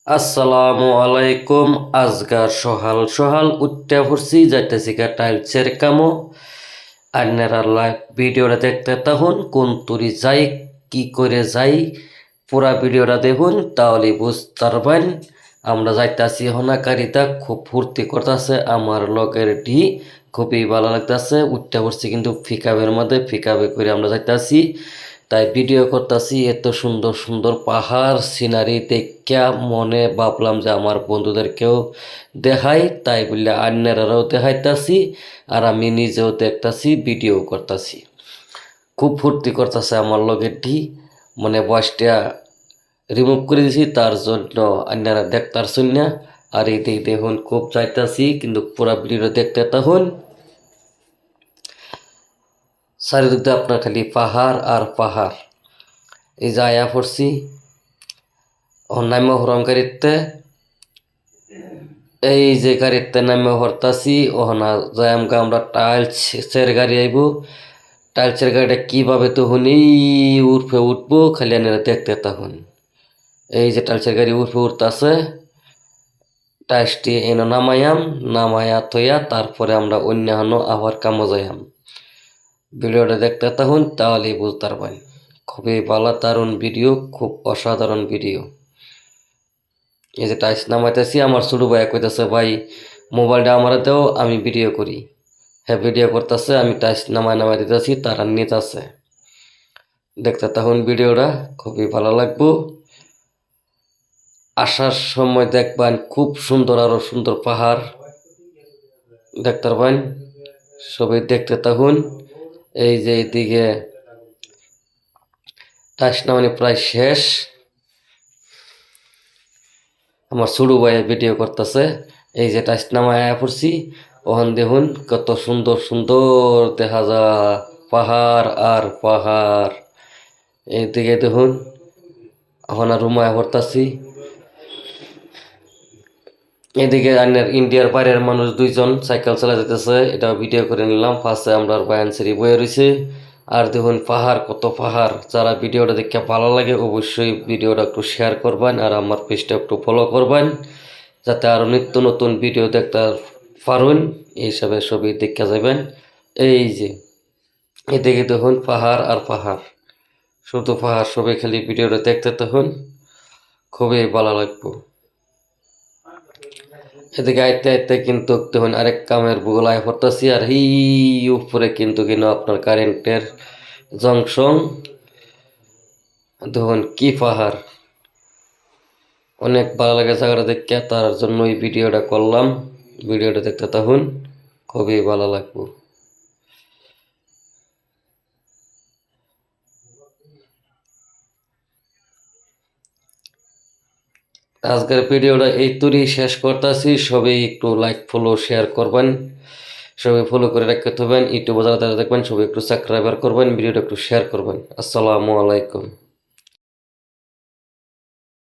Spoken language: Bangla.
আসসালামু আলাইকুম। আজকার সহাল সহাল উঠতে পড়ছি যাইতেছি গা টাইলসের কামো। আপনারা লাইভ ভিডিওটা দেখতে তখন কোন তুরি যাই কি করে যাই পুরা ভিডিওটা দেখুন তাহলে বুঝতে পারবেন। আমরা যাইতাছি হনাকারিতা খুব ফুর্তি করতেছে আমার লগের খুবই ভালো লাগতেছে। উঠতে পড়ছি কিন্তু ফিকাবের মধ্যে ফিকাবে করে আমরা যাইতাছি, তাই ভিডিও করতেছি। এত সুন্দর সুন্দর পাহাড় সিনারি দেখা মনে ভাবলাম যে আমার বন্ধুদেরকেও দেখাই, তাই বললে আন্যেরাও দেখাইতাছি আর আমি নিজেও দেখতাছি ভিডিও করতেছি। খুব ফুর্তি করতেছে আমার লগের মানে বয়সটা রিমুভ করে দিছি তার জন্য আন্যরা দেখতারছেন না। আর এই দেখুন খুব চাইতাছি কিন্তু পুরা ভিডিও দেখতে তখন চারিদিকে আপনার খালি পাহাড় আর পাহাড়। এই যে আয়া পড়ছি নামে হরম গাড়িতে, এই যে গাড়িতে নামে হরতাছি ওহনা যাইমগা আমরা টাইলসের গাড়ি আইব। টাইলসের গাড়িটা কীভাবে তখন এই উর্ফে উঠবো খালি আনেরা দেখতে তখন। এই যে টাইলসের গাড়ি উর্ফে উঠতেছে, টাইলসটি এনে নামায়া থইয়া তারপরে আমরা অন্যান্য আবার কামো যাইয়াম। ভিডিওটা দেখতে তখন তাহলেই বুঝতে পারবেন। খুবই ভালো দারুণ ভিডিও, খুব অসাধারণ ভিডিও। এই যে টাইলস নামাইতেছি আমার ছোটো ভাই কইতেছে ভাই মোবাইলটা আমার দেও আমি ভিডিও করি। হ্যাঁ ভিডিও করতেছে, আমি টাইলস নামাই দিতেছি তারা নিতেছে। দেখতে তখন ভিডিওটা খুবই ভালো লাগবো। আসার সময় দেখবেন খুব সুন্দর আরো সুন্দর পাহাড় দেখতে পারবেন। সবাই দেখতে তখন এই যে এইদিকে টাইলস নামানি প্রায় শেষ। আমার ছোটো ভাই ভিডিও করতেছে। এই যে টাইলস নামায় পড়ছি ওখান দেখুন কত সুন্দর সুন্দর দেখা যায় পাহাড় আর পাহাড়। এইদিকে দেখুন এখন আর রুমায় পড়তাছি। এদিকে ইন্ডিয়ার বাইরের মানুষ দুইজন সাইকেল চালা যেতেছে, এটাও ভিডিও করে নিলাম। ফার্স্টে আমরা বায়ান সেরি বয়ে রয়েছে। আর দেখুন পাহাড় কত পাহাড়। যারা ভিডিওটা দেখে ভালো লাগে অবশ্যই ভিডিওটা একটু শেয়ার করবেন আর আমার পেজটা একটু ফলো করবেন যাতে আরও নিত্য নতুন ভিডিও দেখতে পারুন। এই হিসাবে ছবি দেখে যাবেন। এই যে এদিকে দেখুন পাহাড় আর পাহাড়, শুধু পাহাড়। সবাই খালি ভিডিওটা দেখতে তখন খুবই ভালো লাগবো। এদিকে আইতে আইতে কিন্তু তখন আরেক কামের বুগলায় পড়তেছি আর হি উপরে কিন্তু আপনার কারেন্টের জংশন। দেখুন কি পাহাড়, অনেক ভালো লাগে জায়গাটা দেখে, তার জন্য এই ভিডিওটা করলাম। ভিডিওটা দেখতে তখন খুবই ভালো লাগবো। আজকের ভিডিওটা এই তুরি শেষ করতেছি। সবাই একটু লাইক ফলো শেয়ার করবেন, সবাই ফলো করে রাখতে থাকবেন। ইউটিউবে যারা দেখবেন সবাই একটু সাবস্ক্রাইবার করবেন, ভিডিওটা একটু শেয়ার করবেন। আসসালামু আলাইকুম।